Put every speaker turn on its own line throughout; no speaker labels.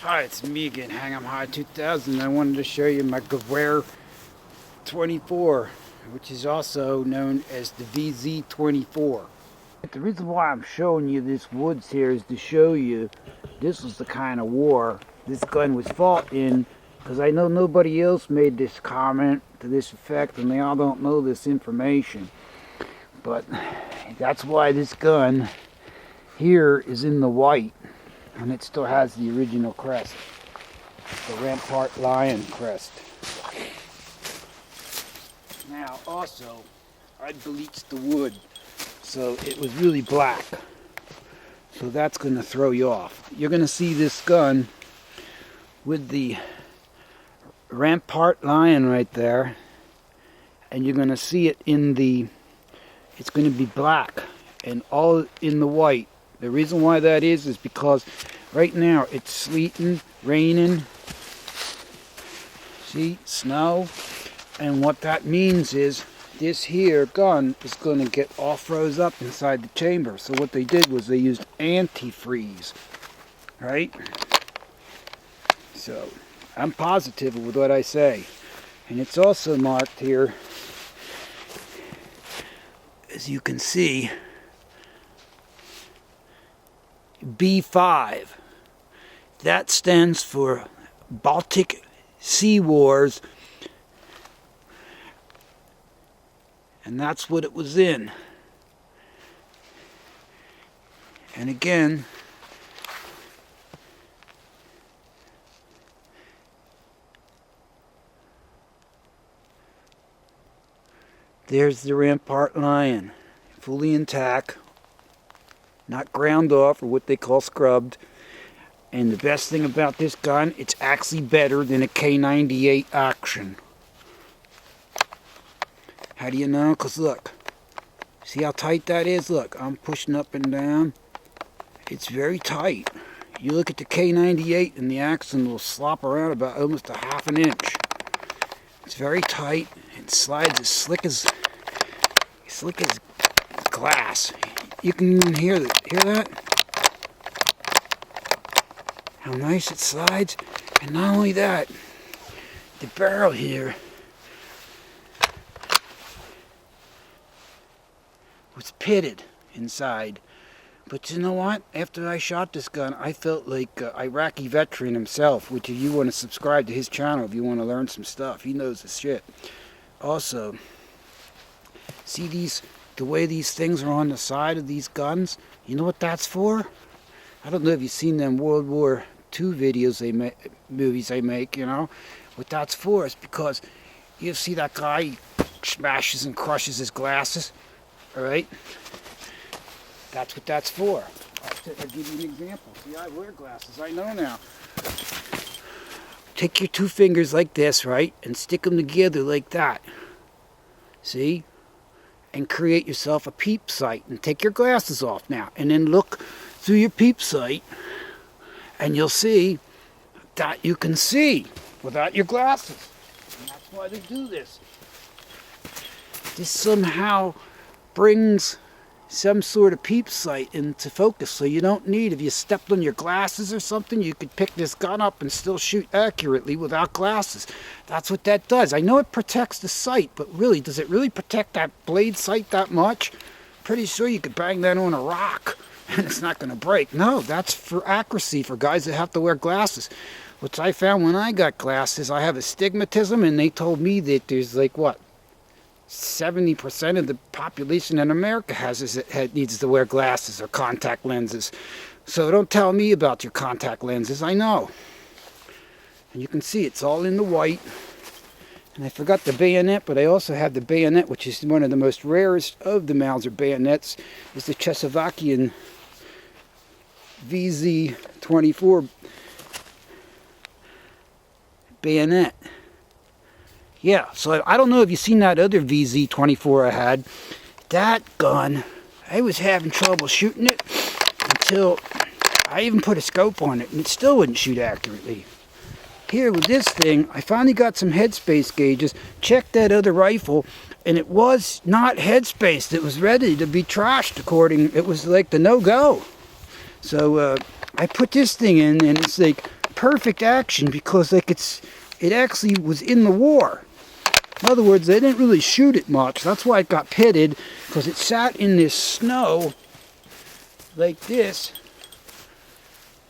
Hi, it's me again, Hang 'em High 2000. I wanted to show you my VZ24, which is also known as the VZ24. The reason why I'm showing you this woods here is to show you this was the kind of war this gun was fought in, because I know nobody else made this comment to this effect and they all don't know this information. But that's why this gun here is in the white. And it still has the original crest, the Rampant lion crest. Now also, I bleached the wood so it was really black. So that's going to throw you off. You're going to see this gun with the Rampant lion right there. And you're going to see it in the, it's going to be black and all in the white. The reason why that is because right now it's sleeting, raining, see, snow, and what that means is this here gun is going to get all froze up inside the chamber. So what they did was they used antifreeze, right? So I'm positive with what I say. And it's also marked here, as you can see, B5. That stands for Baltic Sea Wars, and that's what it was in. And again, there's the Rampant lion, fully intact, not ground off or what they call scrubbed. And the best thing about this gun, it's actually better than a K98 Action. How do you know? Because look, see how tight that is? Look, I'm pushing up and down. It's very tight. You look at the K98 and the Action will slop around about almost a ½ an inch. It's very tight. It slides as slick as glass. You can even hear that? How nice it slides. And not only that, the barrel here was pitted inside. But you know what? After I shot this gun, I felt like an Iraqi veteran himself, which if you want to subscribe to his channel, if you want to learn some stuff, he knows his shit. Also, see the way these things are on the side of these guns? You know what that's for? I don't know if you've seen them World War II videos movies they make, you know. What that's for is because you see that guy, he smashes and crushes his glasses, alright? That's what that's for. I'll give you an example. See, I wear glasses, I know now. Take your two fingers like this, right? And stick them together like that. See? And create yourself a peep sight. And take your glasses off now. And then look through your peep sight. And you'll see that you can see without your glasses. And that's why they do this. This somehow brings some sort of peep sight into focus. So you don't need, if you stepped on your glasses or something, you could pick this gun up and still shoot accurately without glasses. That's what that does. I know it protects the sight, but really, does it really protect that blade sight that much? Pretty sure you could bang that on a rock and it's not going to break. No, that's for accuracy for guys that have to wear glasses. Which I found when I got glasses, I have astigmatism, and they told me that there's like, what, 70% of the population in America needs to wear glasses or contact lenses. So don't tell me about your contact lenses, I know. And you can see it's all in the white. And I forgot the bayonet, but I also have the bayonet, which is one of the most rarest of the Mauser bayonets, is the Czechoslovakian VZ24 bayonet. Yeah, so I don't know if you've seen that other VZ24 I had. That gun, I was having trouble shooting it until I even put a scope on it, and it still wouldn't shoot accurately. Here with this thing, I finally got some headspace gauges, checked that other rifle, and it was not headspace. It was ready to be trashed according, it was like the no-go. So I put this thing in, and it's like perfect action because like it actually was in the war. In other words, they didn't really shoot it much. That's why it got pitted, because it sat in this snow like this.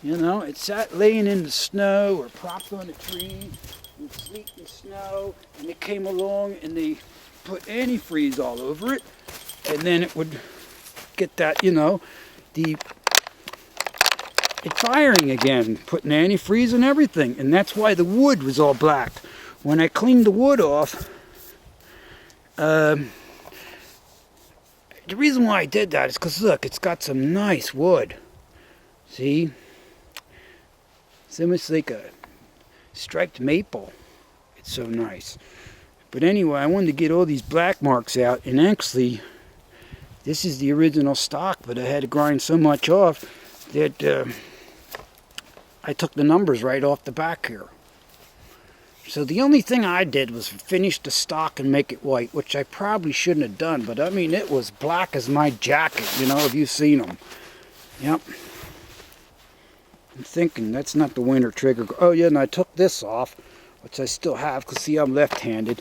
You know, it sat laying in the snow or propped on a tree in sleet and snow, and it came along and they put antifreeze all over it, and then it would get that, you know, it's firing again, putting antifreeze and everything, and that's why the wood was all black. When I cleaned the wood off, the reason why I did that is because look, it's got some nice wood. See? It's almost like a striped maple. It's so nice. But anyway, I wanted to get all these black marks out, and actually, this is the original stock, but I had to grind so much off that I took the numbers right off the back here. So the only thing I did was finish the stock and make it white, which I probably shouldn't have done, but I mean, it was black as my jacket, you know, have you seen them? Yep. I'm thinking that's not the winter trigger. Oh yeah, and I took this off, which I still have, because see, I'm left-handed.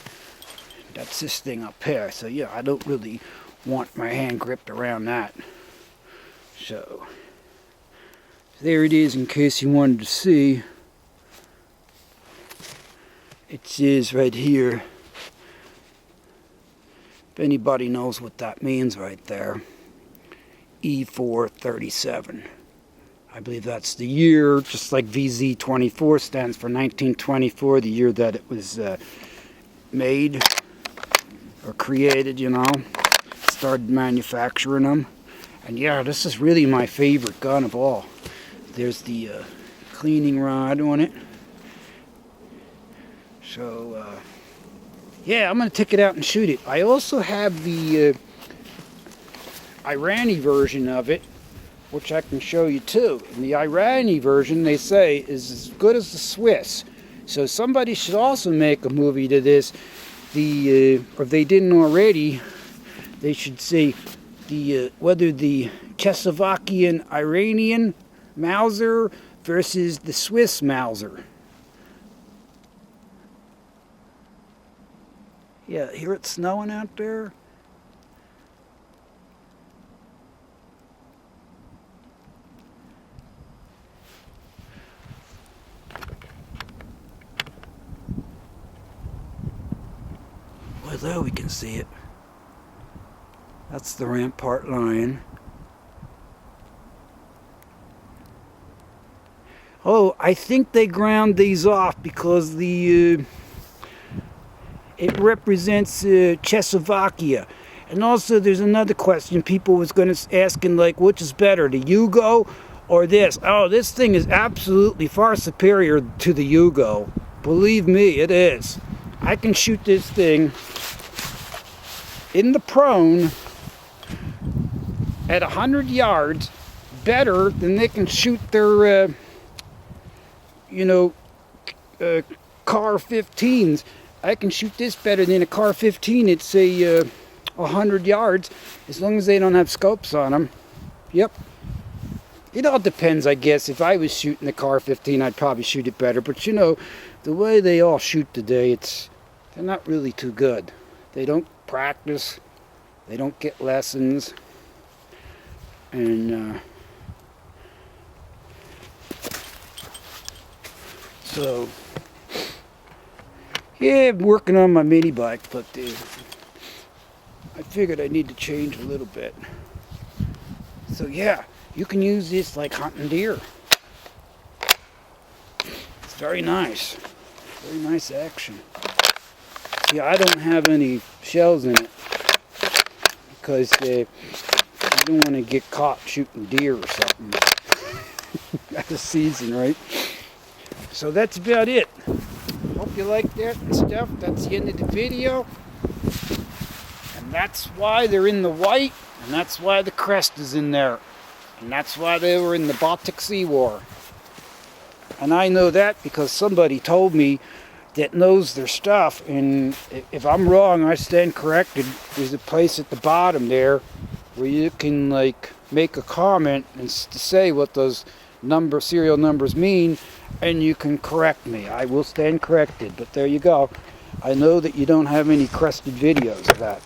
That's this thing up here, so yeah, I don't really want my hand gripped around that. So, there it is in case you wanted to see. It says right here, if anybody knows what that means right there, E437. I believe that's the year, just like VZ24 stands for 1924, the year that it was made or created, you know, started manufacturing them. And yeah, this is really my favorite gun of all. There's the cleaning rod on it. So, yeah, I'm going to take it out and shoot it. I also have the Irani version of it, which I can show you too. And the Irani version, they say, is as good as the Swiss. So somebody should also make a movie to this. Or if they didn't already, they should say whether the Czechoslovakian Iranian Mauser versus the Swiss Mauser. Yeah, hear it snowing out there? Well, there we can see it. That's the Rampart line. Oh, I think they ground these off because it represents Czechoslovakia. And also there's another question people was going to asking, like, which is better, the Yugo or this? Oh, this thing is absolutely far superior to the Yugo. Believe me, it is. I can shoot this thing in the prone at 100 yards better than they can shoot their, Car 15s. I can shoot this better than a Car 15 at, say, 100 yards, as long as they don't have scopes on them. Yep. It all depends, I guess. If I was shooting the Car 15, I'd probably shoot it better. But, you know, the way they all shoot today, they're not really too good. They don't practice. They don't get lessons. And, so, yeah, I'm working on my mini bike, but I figured I need to change a little bit. So yeah, you can use this like hunting deer. It's very nice. Very nice action. Yeah, I don't have any shells in it because I don't want to get caught shooting deer or something. That's the season, right? So that's about it. Hope you like that and stuff. That's the end of the video. And that's why they're in the white, and that's why the crest is in there. And that's why they were in the Baltic Sea War. And I know that because somebody told me that knows their stuff. And if I'm wrong, I stand corrected. There's a place at the bottom there where you can like make a comment and to say what those serial numbers mean, and you can correct me. I will stand corrected, but there you go. I know that you don't have any crested videos of that.